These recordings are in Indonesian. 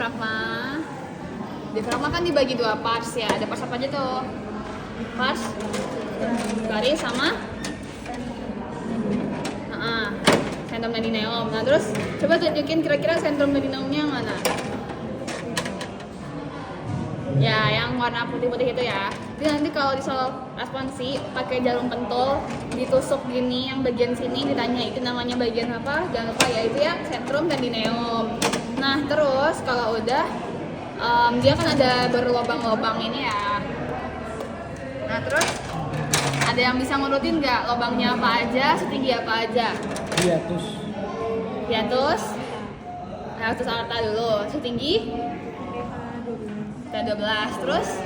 diafragma. Diafragma kan dibagi dua parts ya. Ada parts apa aja tuh? Parts garis sama sentrum medineum. Nah terus coba tunjukin kira-kira sentrum medineumnya mana? Ya, yang warna putih-putih itu ya. Jadi nanti kalau di soal responsi pakai jarum pentul ditusuk gini, yang bagian sini ditanya itu namanya bagian apa? Jangan lupa ya, itu ya sentrum medineum. Nah terus kalau udah dia kan ada berlobang-lobang ini ya. Nah terus ada yang bisa ngurutin nggak lobangnya apa aja, setinggi apa aja? Hiatus aorta dulu, setinggi 12, terus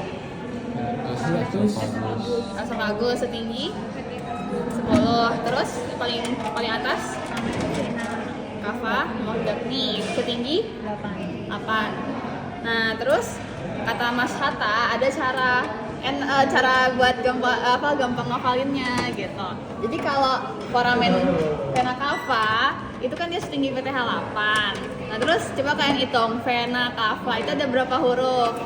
esophagus setinggi 10, terus paling atas kava nih setinggi 8. Nah terus kata Mas Hatta ada cara buat gampang ngafalinnya gitu. Jadi kalau foramen vena cava itu kan dia setinggi PTH 8. Nah terus coba kalian hitung vena cava itu ada berapa huruf?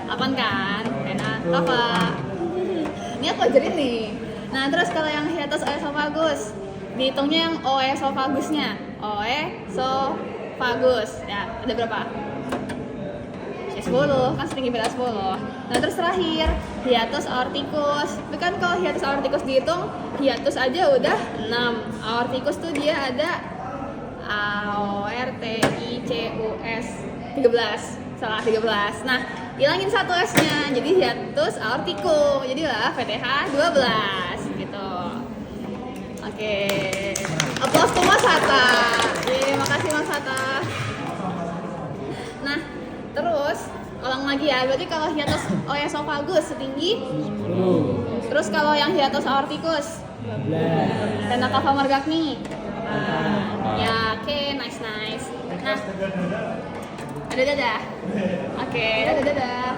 8 kan? Vena cava. Ini aku ajarin nih. Nah terus kalau yang hiatus oesophagus dihitungnya yang oesophagusnya. Oesophagus ya ada berapa? 10 kan setinggi PTH 10. Nah terus terakhir hiatus aorticus. Tapi kan kalau hiatus aorticus dihitung hiatus aja udah 6. Aorticus tuh dia ada AORTICUS 13. Salah 13. Nah hilangin satu S-nya jadi hiatus aorticus. Jadilah PTH 12 gitu. Oke. Aplaus tuh Mas Hatta. Terima kasih Mas Hatta. Nah terus ulang lagi ya, berarti kalau hiatus oesophagus setinggi 10. Terus kalau yang hiatus aorticus 12. Vena cava margagni ya, oke, nice. Nah dadah. Oke, dadah.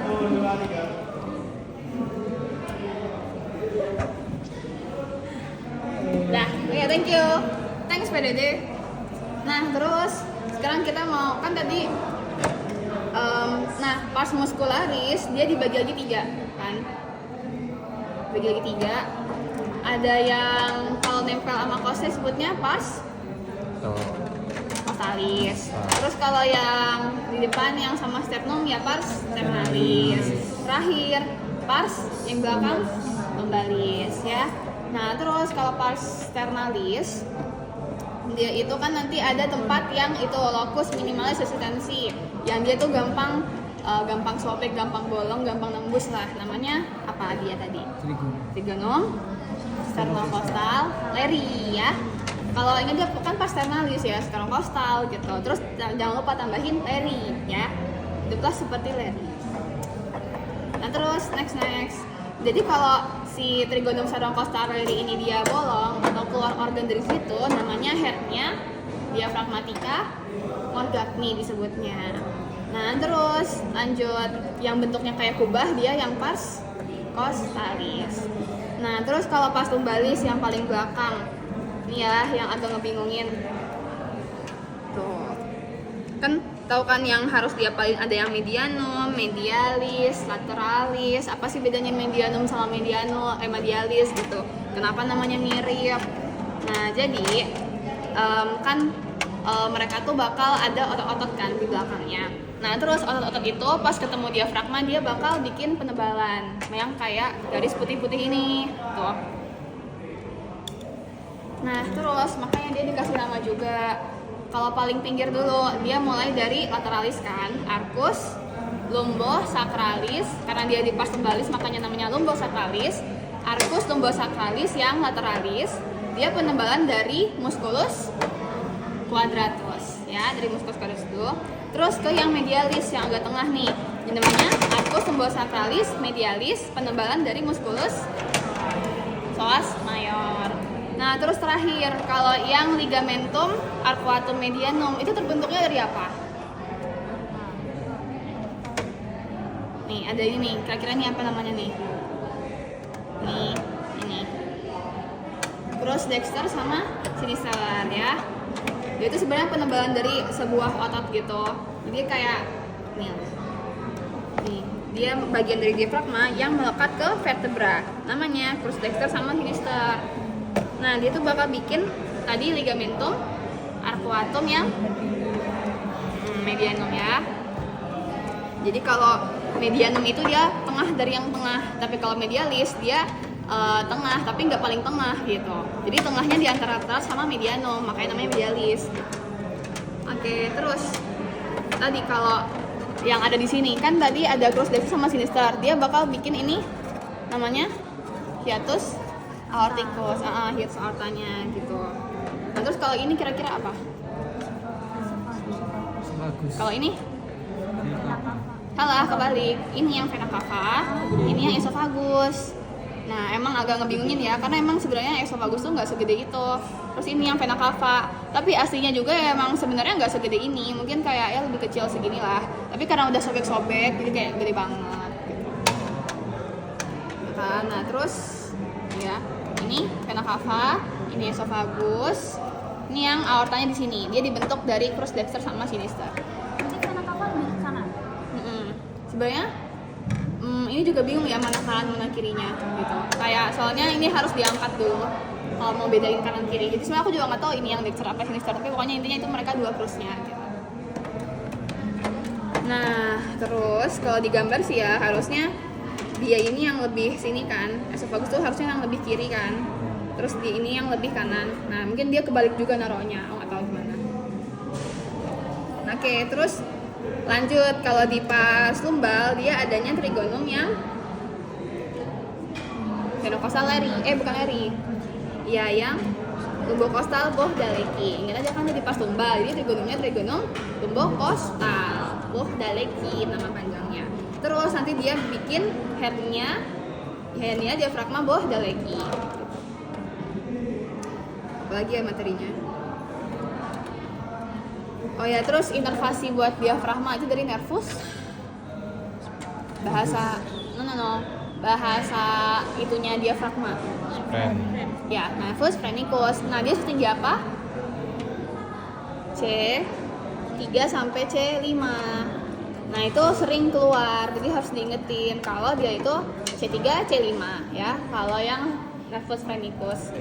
Dah, oke, thank you. Thanks PDD. Nah terus sekarang kita mau kan tadi pars muscularis dia dibagi lagi 3 kan, dibagi lagi 3. Ada yang kalau nempel sama kosnya sebutnya pars costalis. Terus kalau yang di depan yang sama sternum ya pars sternalis. Terakhir pars yang belakang lumbalis ya. Nah terus kalau pars sternalis dia itu kan nanti ada tempat yang itu locus minimalis resistensi, yang dia tuh gampang sobek, gampang bolong, gampang nembus lah. Namanya apa dia tadi? Trigonum sternocostal leri ya. Kalau ini dia kan pas sternalis ya, sternocostal gitu. Terus jangan lupa tambahin leri ya. Itu seperti leri. Nah terus next. Jadi kalau si trigonum sternocostal leri ini dia bolong atau keluar organ dari situ, namanya hernia diafragmatica margagni disebutnya. Nah terus lanjut yang bentuknya kayak kubah dia yang pars costalis. Nah terus kalau pars lumbalis yang paling belakang ini ya, yang agak ngebingungin tuh kan tahu kan yang harus diapalin, ada yang medianum, medialis, lateralis. Apa sih bedanya medianum sama medialis gitu? Kenapa namanya mirip? Nah jadi mereka tuh bakal ada otot-otot kan di belakangnya. Nah terus otot-otot itu pas ketemu diafragma dia bakal bikin penebalan yang kayak garis putih-putih ini tuh. Nah terus makanya dia dikasih nama juga. Kalau paling pinggir dulu dia mulai dari lateralis kan, arcus lumbosacralis, karena dia di pars lumbalis makanya namanya lumbosacralis. Arcus lumbosacralis yang lateralis dia penebalan dari musculus quadratus ya, dari musculus quadratus itu. Terus ke yang medialis yang agak tengah nih, ini namanya arcus lumbosacralis medialis, penebalan dari musculus psoas mayor. Nah terus terakhir kalau yang ligamentum arcuatum medianum itu terbentuknya dari apa? Nih ada ini, kira-kira ini apa namanya nih? Nih ini Gross Dexter sama sinister ya. Dia itu sebenarnya penebalan dari sebuah otot gitu. Jadi kayak nih. Nih, dia bagian dari diafragma yang melekat ke vertebra. Namanya crus dexter sama sinister. Nah, dia tuh bakal bikin tadi ligamentum arcuatum yang medianum ya. Jadi kalau medianum itu dia tengah dari yang tengah, tapi kalau medialis dia tengah tapi nggak paling tengah gitu. Jadi tengahnya di antara atas sama medianum, makanya namanya medialis. Oke, terus tadi kalau yang ada di sini kan tadi ada crus dexter sama sinister, dia bakal bikin ini namanya hiatus aorticus, hiatus aortanya gitu. Nah, terus kalau ini kira-kira apa? Kalau ini? Salah, kebalik. Ini yang vena cava, ini yang esophagus. Nah, emang agak ngebingungin ya, karena emang sebenarnya esophagus tuh nggak segede itu. Terus ini yang vena cava, tapi aslinya juga ya emang sebenarnya nggak segede ini. Mungkin kayak ya lebih kecil segini lah. Tapi karena udah sobek-sobek, jadi kayak gede banget. Gitu. Nah, terus ya ini vena cava, ini esophagus. Ini yang aortanya di sini. Dia dibentuk dari crus dexter sama sinister. Berarti vena cava lebih ke kanan. Sebenarnya ini juga bingung ya mana kanan mana kirinya gitu. Kayak soalnya ini harus diangkat dulu kalau mau bedain kanan kiri. Jadi sebenarnya aku juga nggak tahu ini yang dexter apa sinister, tapi pokoknya intinya itu mereka dua crusnya gitu. Nah, terus kalau digambar sih ya harusnya dia ini yang lebih sini kan. Esophagus tuh harusnya yang lebih kiri kan. Terus di ini yang lebih kanan. Nah, mungkin dia kebalik juga naruhnya. Aku nggak tahu gimana. Oke, terus lanjut, kalau di pars lumbal dia adanya trigonum yang venokostal leri, bukan leri, ya yang lumbokostal Bohdaleki. Ingat aja kan di pars lumbal, jadi trigonumnya trigonum lumbokostal Bohdaleki nama panjangnya. Terus nanti dia bikin hernia diafragma Bohdaleki. Apalagi ya materinya. Oh ya, terus inervasi buat diafragma itu dari nervus. Bahasa bahasa itunya diafragma. Ya, nervus phrenicus. Nah, dia setinggi apa? C3 sampai C5. Nah, itu sering keluar. Jadi harus diingetin kalau dia itu C3, C5 ya. Kalau yang nervus phrenicus.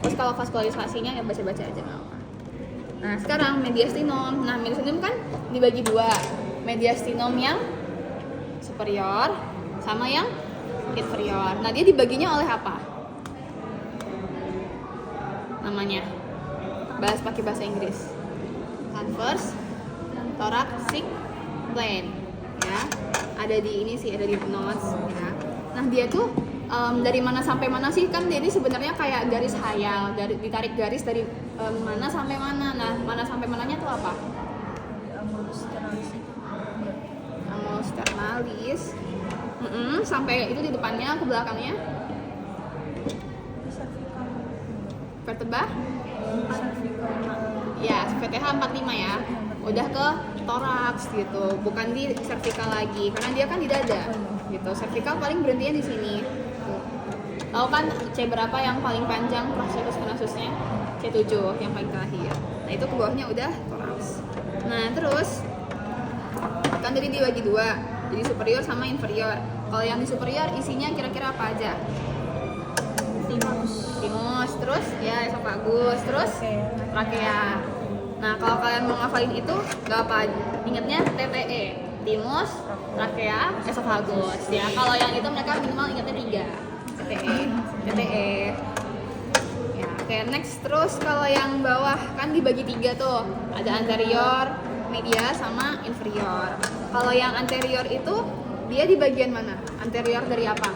Terus kalau vaskularisasinya ya baca-baca aja nggak apa. Nah, sekarang mediastinum. Nah, mediastinum kan dibagi dua. Mediastinum yang superior sama yang inferior. Nah, dia dibaginya oleh apa? Namanya. Bahas pakai bahasa Inggris. Transverse thoracic plane. Ya. Ada di ini sih, ada di notes ya. Nah, dia tuh dari mana sampai mana sih? Kan jadi sebenarnya kayak garis khayal, dari ditarik garis dari mana sampai mana. Nah, mana sampai mananya tuh apa? Amulus sternalis. Sampai itu di depannya, ke belakangnya. Vertebra? Ya, VTH 45 ya. Udah ke toraks gitu, bukan di cervical lagi, karena dia kan di dada gitu. Cervical paling berhentinya di sini. Tahu kan C berapa yang paling panjang prosesus kanasusnya? C7 yang paling terakhir. Nah, itu ke bawahnya udah toraks. Nah, terus kan tadi dibagi dua, jadi superior sama inferior. Kalau yang di superior isinya kira-kira apa aja? Timus, terus ya esophagus, terus trachea. Nah, kalau kalian mau ngafalin itu gak apa, ingatnya TTE, timus, trachea, esophagus ya. Kalau yang itu mereka minimal ingatnya 3. TTE. Ya, oke, next. Terus kalau yang bawah kan dibagi 3 tuh. Ada anterior, media sama inferior. Kalau yang anterior itu dia di bagian mana? Anterior dari apa?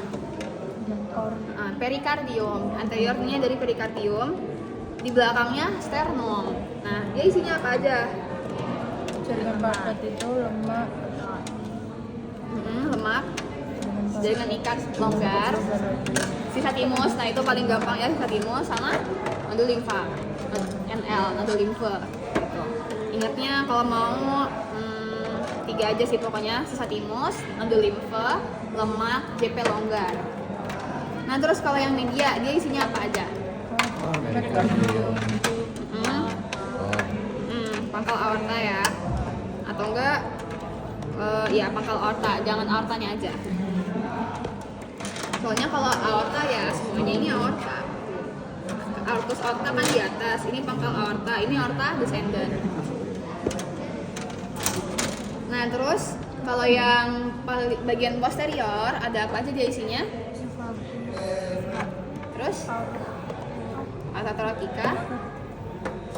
Perikardium. Anteriornya dari perikardium. Di belakangnya sternum. Nah, dia isinya apa aja? Jaringan padat itu lemak. Lemak. Jaringan ikat longgar. Sisa timus, nah itu paling gampang ya, sisa timus sama nodul limfa. NL, nodul limfe. Gitu. Ingatnya kalau mau 3 aja sih pokoknya, sisa timus, nodul limfe, lemak, JP longgar. Nah, terus kalau yang media, dia isinya apa aja? Pangkal aorta ya, atau enggak ya pangkal aorta, jangan aortanya aja. Soalnya kalau aorta ya semuanya ini aorta. Aortus aorta kan di atas, ini pangkal aorta, ini aorta descendant. Nah terus kalau yang bagian posterior ada apa aja dia isinya? Terus aorta thoracica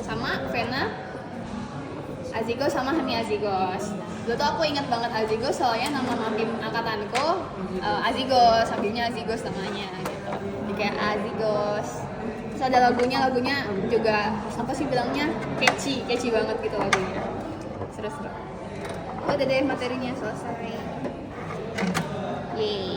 sama vena azygos sama hemiazygos. Dulu tuh aku ingat banget azygos soalnya nama tim angkatanku azygos, ambilnya azygos namanya gitu. Jadi kayak azygos. Terus ada lagunya juga apa sih bilangnya catchy banget gitu lagunya. Seru-seru. Udah deh materinya selesai. Yeay.